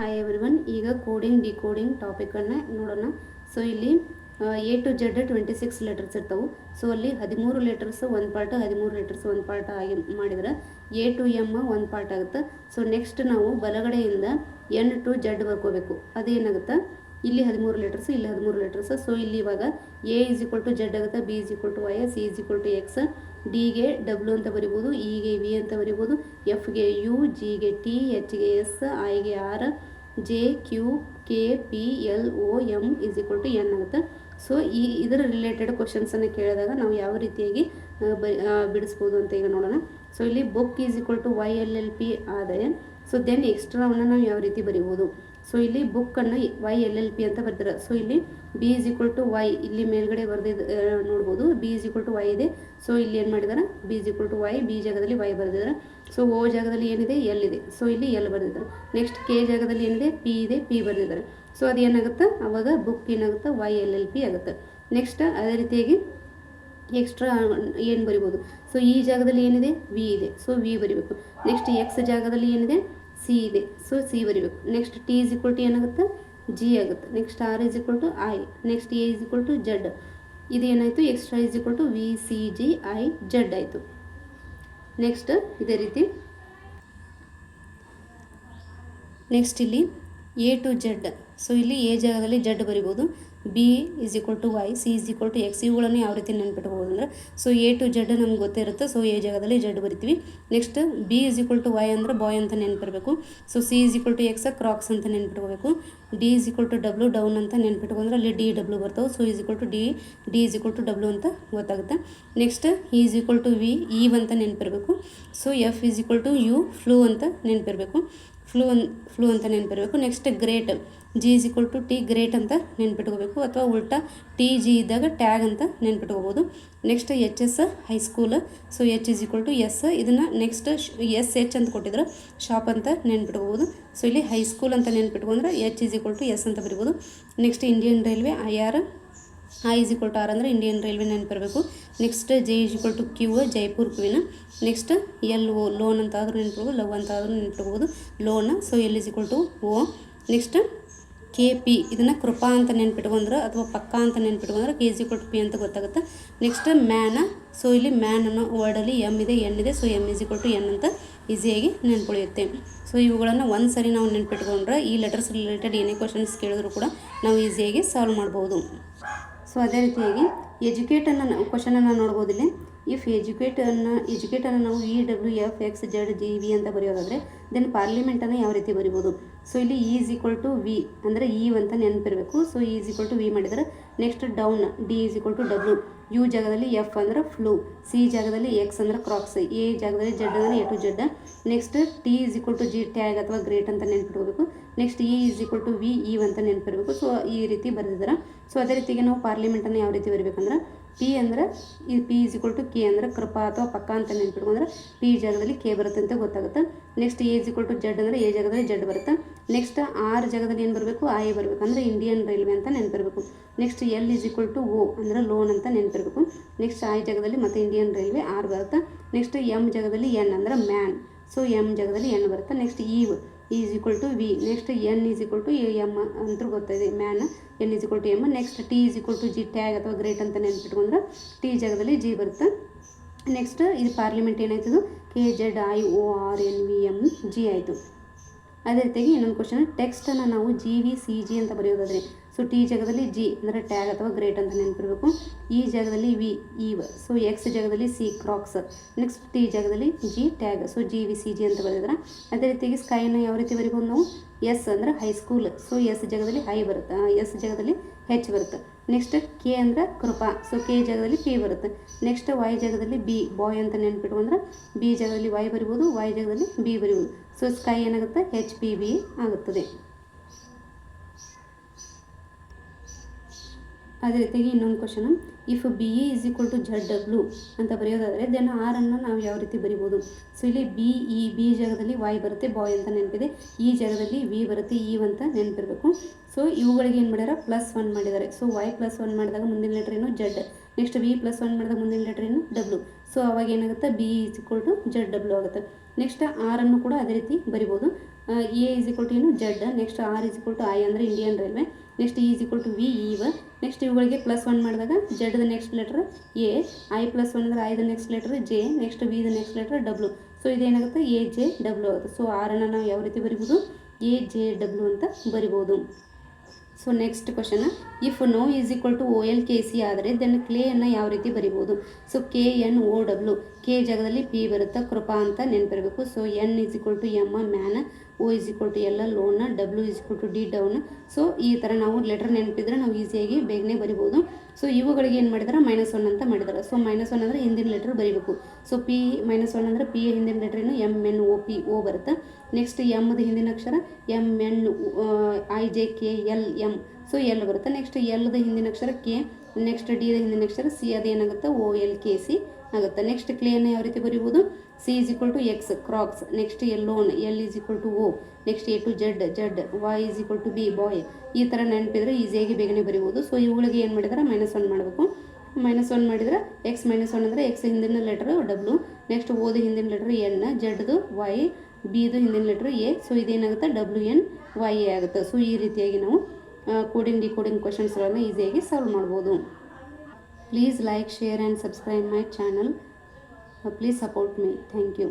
Hi everyone. ಈಗ coding decoding ಟಾಪಿಕನ್ನು ನೋಡೋಣ. So ಇಲ್ಲಿ ಎ ಟು ಜೆಡ್ 26 ಲೆಟರ್ಸ್ ಇರ್ತವೆ. ಸೊ ಅಲ್ಲಿ 13 ಲೆಟರ್ಸ್ ಒಂದು ಪಾರ್ಟ್, 13 ಲೆಟರ್ಸ್ ಒಂದು ಪಾರ್ಟ್ ಆಗಿ ಮಾಡಿದ್ರೆ ಎ ಟು ಎಮ್ ಒಂದು ಪಾರ್ಟ್ ಆಗುತ್ತೆ. ಸೊ ನೆಕ್ಸ್ಟ್ ನಾವು ಬಲಗಡೆಯಿಂದ ಎನ್ ಟು ಜೆಡ್ ಬರ್ಕೋಬೇಕು. ಅದೇನಾಗುತ್ತೆ, ಇಲ್ಲಿ 13 ಲೆಟರ್ಸ್, ಇಲ್ಲಿ 13 ಲೆಟರ್ಸ್. ಸೊ ಇಲ್ಲಿ ಇವಾಗ A is equal to Z ಆಗುತ್ತೆ, B is equal to Y, C is equal to X, ಡಿಗೆ ಡಬ್ಲ್ಯೂ ಅಂತ ಬರಿಬೋದು, ಇಗೆ ವಿ ಅಂತ ಬರಿಬೋದು, ಎಫ್ಗೆ ಯು, ಜಿಗೆ ಟಿ, ಎಚ್ಗೆ ಎಸ್, ಐಗೆ R, J Q K P L O M is equal to N ಆಗುತ್ತೆ. ಸೊ ಇದರ ರಿಲೇಟೆಡ್ ಕ್ವಶನ್ಸನ್ನು ಕೇಳಿದಾಗ ನಾವು ಯಾವ ರೀತಿಯಾಗಿ ಬಿಡಿಸ್ಬೋದು ಅಂತ ಈಗ ನೋಡೋಣ. ಸೊ ಇಲ್ಲಿ book is equal to Y L L P ಆದರೆ ಸೊ ದೆನ್ ಎಕ್ಸ್ಟ್ರಾವನ್ನು ನಾವು ಯಾವ ರೀತಿ ಬರಿಬೋದು. ಸೊ ಇಲ್ಲಿ ಬುಕ್ಕನ್ನು ವೈ ಎಲ್ ಎಲ್ ಪಿ ಅಂತ ಬರ್ತಾರೆ. ಸೊ ಇಲ್ಲಿ B is equal to Y ಇಲ್ಲಿ ಮೇಲ್ಗಡೆ ಬರೆದಿದ್ದು ನೋಡ್ಬೋದು, B is equal to Y ಇದೆ. ಸೊ ಇಲ್ಲಿ ಏನು ಮಾಡಿದ್ದಾರೆ, B is equal to Y, B ಜಾಗದಲ್ಲಿ ವೈ ಬರೆದಿದ್ದಾರೆ. ಸೊ ಓ ಜಾಗದಲ್ಲಿ ಏನಿದೆ, ಎಲ್ ಇದೆ. ಸೊ ಇಲ್ಲಿ ಎಲ್ ಬರೆದಿದ್ದಾರೆ. ನೆಕ್ಸ್ಟ್ ಕೆ ಜಾಗದಲ್ಲಿ ಏನಿದೆ, ಪಿ ಇದೆ, ಪಿ ಬರೆದಿದ್ದಾರೆ. ಸೊ ಅದು ಏನಾಗುತ್ತೆ, ಅವಾಗ ಬುಕ್ ಏನಾಗುತ್ತೆ, ವೈ ಎಲ್ ಎಲ್ ಪಿ ಆಗುತ್ತೆ. ನೆಕ್ಸ್ಟ್ ಅದೇ ರೀತಿಯಾಗಿ ಎಕ್ಸ್ಟ್ರಾ ಏನು ಬರಿಬೋದು. ಸೊ ಈ ಜಾಗದಲ್ಲಿ ಏನಿದೆ, ವಿ ಇದೆ. ಸೊ ವಿ ಬರಿಬೇಕು. ನೆಕ್ಸ್ಟ್ ಎಕ್ಸ್ ಜಾಗದಲ್ಲಿ ಏನಿದೆ, ಸಿ ಇದೆ. ಸೊ ಸಿ ಬರಿಬೇಕು. Next T is equal to ಏನಾಗುತ್ತೆ, ಜಿ ಆಗುತ್ತೆ. Next R is equal to I. Next A is equal to Z. ಇದು ಏನಾಯಿತು, extra is equal to V C G I Z ಆಯಿತು. Next ಇದೇ ರೀತಿ next ಇಲ್ಲಿ A to Z. So ಇಲ್ಲಿ A ಜಾಗದಲ್ಲಿ ಜೆಡ್ ಬರಿಬೋದು, B is equal to Y, C is equal to X. ಇವುಗಳನ್ನು ಯಾವ ರೀತಿ ನೆನ್ಪಿಟ್ಬೋದು ಅಂದರೆ, ಸೊ ಎ ಟು ಜೆಡ್ ನಮ್ಗೆ ಗೊತ್ತಿರುತ್ತೆ. ಸೊ ಎ ಜಾಗದಲ್ಲಿ ಜೆಡ್ ಬರಿತೀವಿ. Next B is equal to Y ಅಂದರೆ ಬಾಯ್ ಅಂತ ನೆನ್ಪಿರಬೇಕು. So C is equal to X Crocs ಅಂತ ನೆನ್ಪಿಟ್ಕೋಬೇಕು. D is equal to W down ಅಂತ ನೆನ್ಪಿಟ್ಕೊಂಡ್ರೆ ಅಲ್ಲಿ ಡಿ ಡಬ್ಲ್ಯೂ ಬರ್ತಾವೆ. So is equal to D is equal to W ಅಂತ ಗೊತ್ತಾಗುತ್ತೆ. Next is equal to V eve ಅಂತ ನೆನ್ಪಿರಬೇಕು. So F is equal to U flu ಅಂತ ನೆನ್ಪಿರಬೇಕು. ಫ್ಲೂ ಅಂತ ನೆನ್ಪಿರಬೇಕು. Next great, G is equal to T great ಅಂತ ನೆನ್ಪಿಟ್ಕೋಬೇಕು, ಅಥವಾ ಉಲ್ಟಾ ಟಿ ಜಿ ಇದ್ದಾಗ ಟ್ಯಾಗ್ ಅಂತ ನೆನ್ಪಿಟ್ಕೋಬೋದು. Next H S high school. So H is equal to S. ಇದನ್ನು ನೆಕ್ಸ್ಟ್ ಎಸ್ ಎಚ್ ಅಂತ ಕೊಟ್ಟಿದ್ರೆ ಶಾಪ್ ಅಂತ ನೆನ್ಪಿಟ್ಕೋಬೋದು. ಸೊ ಇಲ್ಲಿ ಹೈಸ್ಕೂಲ್ ಅಂತ ನೆನ್ಪಿಟ್ಕೊಂಡ್ರೆ H is equal to S ಅಂತ ಬರಿಬೋದು. Next Indian railway I R, I is equal to R ಅಂದರೆ ಇಂಡಿಯನ್ ರೈಲ್ವೆ ನೆನಪಿರಬೇಕು. Next J is equal to Q, Jaipur ಕ್ಯೂನ. ನೆಕ್ಸ್ಟ್ ಎಲ್ ಒ ಲೋನ್ ಅಂತ ಆದರೂ ನೆನ್ಪಿಡ್ಬೋದು, ಲವ್ ಅಂತ ಆದರೂ ನೆನ್ಪಿಡ್ಬೋದು, loan. So L is equal to O. Next K P, ಇದನ್ನು ಕೃಪಾ ಅಂತ ನೆನ್ಪಿಟ್ಕೊಂಡ್ರೆ ಅಥವಾ ಪಕ್ಕಾ ಅಂತ ನೆನ್ಪಿಟ್ಕೊಂಡ್ರೆ K is equal to P ಅಂತ ಗೊತ್ತಾಗುತ್ತೆ. ನೆಕ್ಸ್ಟ್ ಮ್ಯಾನ. ಸೊ ಇಲ್ಲಿ ಮ್ಯಾನ್ ಅನ್ನೋ ವರ್ಡಲ್ಲಿ ಎಮ್ ಇದೆ, ಎನ್ ಇದೆ. So M is equal to N ಅಂತ ಈಸಿಯಾಗಿ ನೆನ್ಪುಳಿಯುತ್ತೆ. ಸೊ ಇವುಗಳನ್ನು ಒಂದು ಸರಿ ನಾವು ನೆನ್ಪಿಟ್ಕೊಂಡ್ರೆ ಈ ಲೆಟರ್ಸ್ ರಿಲೇಟೆಡ್ ಏನೇ ಕ್ವಶನ್ಸ್ ಕೇಳಿದ್ರು ಕೂಡ ನಾವು ಈಸಿಯಾಗಿ ಸಾಲ್ವ್ ಮಾಡ್ಬೋದು. ಸೊ ಅದೇ ರೀತಿಯಾಗಿ ಎಜುಕೇಟನ್ನು ಕ್ವಶನನ್ನು ನೋಡ್ಬೋದಿಲ್ಲಿ. ಇಫ್ ಎಜುಕೇಟನ್ನು ನಾವು E W F X Z G V ಅಂತ ಬರೆಯೋದಾದರೆ ದೆನ್ ಪಾರ್ಲಿಮೆಂಟನ್ನು ಯಾವ ರೀತಿ ಬರಿಬೋದು. ಸೊ ಇಲ್ಲಿ ಈಸ್ ಈಕ್ವಲ್ ಟು ವಿ ಅಂದರೆ ಈವ್ ಅಂತ ನೆನಪಿರಬೇಕು. So is equal to V ಮಾಡಿದರೆ next down, D is equal to W, U ಜಾಗದಲ್ಲಿ ಎಫ್ ಅಂದರೆ ಫ್ಲೂ, ಸಿ ಜಾಗದಲ್ಲಿ ಎಕ್ಸ್ ಅಂದರೆ ಕ್ರಾಕ್ಸ್, ಎ ಜಾಗದಲ್ಲಿ ಜೆಡ್ ಅಂದರೆ A to Z. Next T is equal to G tag ಅಥವಾ ಗ್ರೇಟ್ ಅಂತ ನೆನ್ಪಿಟ್ಕೋಬೇಕು. Next E is equal to V eve ಅಂತ ನೆನಪಿರಬೇಕು. ಸೊ ಈ ರೀತಿ ಬರೆದಿದ್ದಾರೆ. ಸೊ ಅದೇ ರೀತಿಗೆ ನಾವು ಪಾರ್ಲಿಮೆಂಟನ್ನು ಯಾವ ರೀತಿ ಬರೀಬೇಕಂದ್ರೆ ಪಿ ಅಂದರೆ ಈ P is equal to K ಅಂದರೆ ಕೃಪಾ ಅಥವಾ ಪಕ್ಕಾ ಅಂತ ನೆನ್ಪಿಟ್ಕೊಂಡ್ರೆ ಪಿ ಜಾಗದಲ್ಲಿ ಕೆ ಬರುತ್ತೆ ಅಂತ ಗೊತ್ತಾಗುತ್ತೆ. Next A is equal to Z ಅಂದರೆ ಎ ಜಾಗದಲ್ಲಿ ಜೆಡ್ ಬರುತ್ತೆ. ನೆಕ್ಸ್ಟ್ ಆರ್ ಜಾಗದಲ್ಲಿ ಏನು ಬರಬೇಕು, ಐ ಬರಬೇಕು ಅಂದರೆ ಇಂಡಿಯನ್ ರೈಲ್ವೆ ಅಂತ ನೆನಪಿರಬೇಕು. Next L is equal to O ಅಂದರೆ ಲೋನ್ ಅಂತ ನೆನಪಿರಬೇಕು. ನೆಕ್ಸ್ಟ್ ಐ ಜಾಗದಲ್ಲಿ ಮತ್ತು ಇಂಡಿಯನ್ ರೈಲ್ವೆ ಆರ್ ಬರುತ್ತೆ. ನೆಕ್ಸ್ಟ್ ಎಮ್ ಜಾಗದಲ್ಲಿ ಎನ್ ಅಂದರೆ ಮ್ಯಾನ್. ಸೊ ಎಮ್ ಜಾಗದಲ್ಲಿ ಎನ್ ಬರುತ್ತೆ. Next eve is equal to V. Next N is equal to M ಅಂತ ಗೊತ್ತಾಯಿದೆ, man. N is equal to M. Next T is equal to G tag ಅಥವಾ great ಅಂತ ನೆನ್ಪಿಟ್ಕೊಂಡ್ರೆ T ಜಾಗದಲ್ಲಿ G ಬರುತ್ತೆ. Next ಇದು parliament ಏನಾಯ್ತದು, K Z I O R N V M G ಆಯಿತು. ಅದೇ ರೀತಿಯಾಗಿ ಇನ್ನೊಂದು ಕ್ವಶನ್, ಟೆಕ್ಸ್ಟನ್ನು ನಾವು ಜಿ ವಿ ಸಿ ಜಿ ಅಂತ ಬರೆಯೋದಾದರೆ ಸೊ ಟಿ ಜಾಗದಲ್ಲಿ ಜಿ ಅಂದರೆ ಟ್ಯಾಗ್ ಅಥವಾ ಗ್ರೇಟ್ ಅಂತ ನೆನಪಿರಬೇಕು. ಈ ಜಾಗದಲ್ಲಿ ವಿ ಈವ್. ಸೊ ಎಕ್ಸ್ ಜಾಗದಲ್ಲಿ ಸಿ ಕ್ರಾಕ್ಸ್. ನೆಕ್ಸ್ಟ್ ಟಿ ಜಾಗದಲ್ಲಿ G tag. So G V C G ಅಂತ ಬರೆದಿದ್ರೆ ಅದೇ ರೀತಿಯಾಗಿ ಸ್ಕೈನ ಯಾವ ರೀತಿ ಬರಿಬೋದು ನಾವು, ಎಸ್ ಅಂದರೆ ಹೈಸ್ಕೂಲ್. ಸೊ ಎಸ್ ಜಾಗದಲ್ಲಿ ಹೈ ಬರುತ್ತೆ, ಎಸ್ ಜಾಗದಲ್ಲಿ ಹೆಚ್ ಬರುತ್ತೆ. ನೆಕ್ಸ್ಟ್ ಕೆ ಅಂದರೆ ಕೃಪಾ. ಸೊ ಕೆ ಜಾಗದಲ್ಲಿ ಪಿ ಬರುತ್ತೆ. ನೆಕ್ಸ್ಟ್ ವೈ ಜಾಗದಲ್ಲಿ ಬಿ ಬಾಯ್ ಅಂತ ನೆನ್ಪಿಟ್ಕೊಂಡ್ರೆ ಬಿ ಜಾಗದಲ್ಲಿ ವೈ ಬರಿಬೋದು, ವೈ ಜಾಗದಲ್ಲಿ ಬಿ ಬರಿಬೋದು. ಸೊ ಸ್ಕೈ ಏನಾಗುತ್ತೆ, ಹೆಚ್ ಪಿ ಬಿ ಆಗುತ್ತದೆ. ಅದೇ ರೀತಿಯಾಗಿ ಇನ್ನೊಂದು question, if B A is equal to Z W ಅಂತ ಬರೆಯೋದಾದರೆ ದೆನ್ ಆರನ್ನು ನಾವು ಯಾವ ರೀತಿ ಬರಿಬೋದು. ಸೊ ಇಲ್ಲಿ ಬಿ ಜಾಗದಲ್ಲಿ ವೈ ಬರುತ್ತೆ, ಬಾಯ್ ಅಂತ ನೆನಪಿದೆ. ಈ ಜಾಗದಲ್ಲಿ ವಿ ಬರುತ್ತೆ, ಈವ್ ಅಂತ ನೆನಪಿರಬೇಕು. ಸೊ ಇವುಗಳಿಗೆ ಏನು ಮಾಡ್ಯಾರ, +1 ಮಾಡಿದ್ದಾರೆ. ಸೊ ವೈ +1 ಮಾಡಿದಾಗ ಮುಂದಿನ ಲೆಟರ್ ಏನು, ಜೆಡ್. ನೆಕ್ಸ್ಟ್ ವಿ +1 ಮಾಡಿದಾಗ ಮುಂದಿನ ಲೆಟರ್ ಏನು, ಡಬ್ಲ್ಯೂ. ಸೊ ಅವಾಗ ಏನಾಗುತ್ತೆ, B is equal to Z W ಆಗುತ್ತೆ. ನೆಕ್ಸ್ಟ್ ಆರನ್ನು ಕೂಡ ಅದೇ ರೀತಿ ಬರಿಬೋದು. ಎ ಈಸ್ ಈಕ್ವಲ್ ಟು ಏನು Z, next R is equal to I ಅಂದರೆ Indian railway, next E is equal to V ಇವ, ನೆಕ್ಸ್ಟ್ ಇವುಗಳಿಗೆ +1 ಮಾಡಿದಾಗ ಜೆಡ್ದ ನೆಕ್ಸ್ಟ್ ಲೆಟ್ರ್ ಎ, ಐ +1 ಅಂದರೆ ಐದ ನೆಕ್ಸ್ಟ್ ಲೆಟ್ರ್ ಜೆ, ನೆಕ್ಸ್ಟ್ ವಿದ ನೆಕ್ಸ್ಟ್ ಲೆಟ್ರ್ ಡಬ್ಲ್ಯೂ. ಸೊ ಇದೇನಾಗುತ್ತೆ ಎ ಜೆ ಡಬ್ಲ್ಯೂ ಆಗುತ್ತೆ. ಸೊ ಆರನ್ನು ನಾವು ಯಾವ ರೀತಿ ಬರಿಬೋದು, ಎ ಜೆ ಡಬ್ಲ್ಯೂ ಅಂತ ಬರಿಬೋದು. So next question, if know is equal to OLKC ಆದರೆ ದೆನ್ ಕ್ಲೇಯನ್ನು ಯಾವ ರೀತಿ ಬರಿಬೋದು. ಸೊ KNOW, ಕೆ ಜಾಗದಲ್ಲಿ ಪಿ ಬರುತ್ತೆ, ಕೃಪಾ ಅಂತ ನೆನಪಿರಬೇಕು. So N is equal to M man, O is equal to L loan, W is equal to D down. So ಈ ಥರ ನಾವು ಲೆಟರ್ ನೆನಪಿದ್ರೆ ನಾವು ಈಸಿಯಾಗಿ ಬೇಗನೆ ಬರಿಬೋದು. ಸೊ ಇವುಗಳಿಗೆ ಏನು ಮಾಡಿದಾರೆ -1 ಅಂತ ಮಾಡಿದ್ದಾರೆ. ಸೊ -1 ಅಂದರೆ ಹಿಂದಿನ ಲೆಟ್ರ್ ಬರಿಬೇಕು. ಸೊ P -1 ಅಂದರೆ P ಹಿಂದಿನ ಲೆಟ್ರ್ ಏನು MNOP O ಬರುತ್ತೆ. ನೆಕ್ಸ್ಟ್ ಎಮ್ದ ಹಿಂದಿನ ಅಕ್ಷರ MNIJKLM, ಸೊ ಎಲ್ ಬರುತ್ತೆ. ನೆಕ್ಸ್ಟ್ ಎಲ್ದ ಹಿಂದಿನ ಅಕ್ಷರ ಕೆ, ನೆಕ್ಸ್ಟ್ ಡಿದ ಹಿಂದಿನ ಅಕ್ಷರ ಸಿ, ಅದೇನಾಗುತ್ತೆ OLKC ಆಗುತ್ತೆ. ನೆಕ್ಸ್ಟ್ ಕ್ಲೇಯನ್ನು ಯಾವ ರೀತಿ ಬರಿಬೋದು, C is equal to X crocs, next loan L is equal to O, next A to Z Y is equal to B boy. ಈ ಥರ ನೆನಪಿದ್ರೆ ಈಸಿಯಾಗಿ ಬೇಗನೆ ಬರಿಬೋದು. ಸೊ ಇವುಗಳಿಗೆ ಏನು ಮಾಡಿದ್ರೆ -1 ಮಾಡಬೇಕು. -1 ಮಾಡಿದ್ರೆ ಎಕ್ಸ್ -1 ಅಂದರೆ ಎಕ್ಸ್ ಹಿಂದಿನ ಲೆಟ್ರ್ W, ನೆಕ್ಸ್ಟ್ ಓದ ಹಿಂದಿನ ಲೆಟ್ರ್ N, ಜೆಡ್ದು Y, ಬಿದು ಹಿಂದಿನ ಲೆಟ್ರ್ ಎ. ಸೊ ಇದೇನಾಗುತ್ತೆ WNYA ಆಗುತ್ತೆ. ಸೊ ಈ ರೀತಿಯಾಗಿ ನಾವು ಕೋಡಿಂಗ್ ಡಿಕೋಡಿಂಗ್ ಕ್ವಶನ್ಸ್ಗಳನ್ನು ಈಸಿಯಾಗಿ ಸಾಲ್ವ್ ಮಾಡ್ಬೋದು. Please like, share and subscribe my channel. Please support me. Thank you.